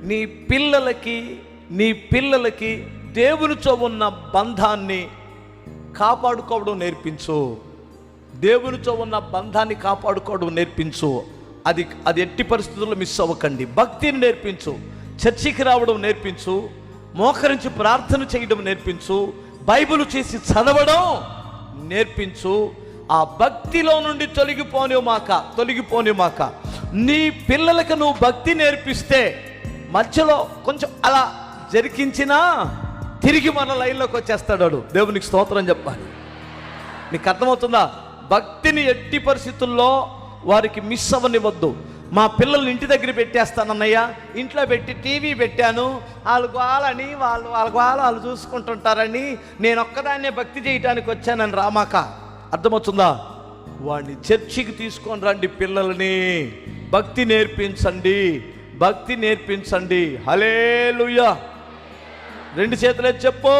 నీ పిల్లలకి దేవునితో ఉన్న బంధాన్ని కాపాడుకోవడం నేర్పించు. దేవునితో ఉన్న బంధాన్ని కాపాడుకోవడం నేర్పించు. అది ఎట్టి పరిస్థితుల్లో మిస్ అవ్వకండి. భక్తిని నేర్పించు, చర్చికి రావడం నేర్పించు, మోకరించి ప్రార్థన చేయడం నేర్పించు, బైబిల్ చేసి చదవడం నేర్పించు. ఆ భక్తిలో నుండి తొలగిపోనిమాక. నీ పిల్లలకు నువ్వు భక్తి నేర్పిస్తే మధ్యలో కొంచెం అలా జరికించినా తిరిగి మన లైన్లోకి వచ్చేస్తాడు. దేవునికి స్తోత్రం చెప్పాలి. నీకు అర్థమవుతుందా? భక్తిని ఎట్టి పరిస్థితుల్లో వారికి మిస్ అవ్వనివ్వద్దు. మా పిల్లల్ని ఇంటి దగ్గర పెట్టేస్తానన్నయ్య, ఇంట్లో పెట్టి టీవీ పెట్టాను, వాళ్ళ గోలని వాళ్ళు చూసుకుంటుంటారని నేను ఒక్కదాన్నే భక్తి చేయడానికి వచ్చానని రామాక. అర్థమవుతుందా? వాడిని చర్చికి తీసుకొని రండి. పిల్లల్ని భక్తి నేర్పించండి. హల్లెలూయా. 2 చేతులెత్తి చెప్పు.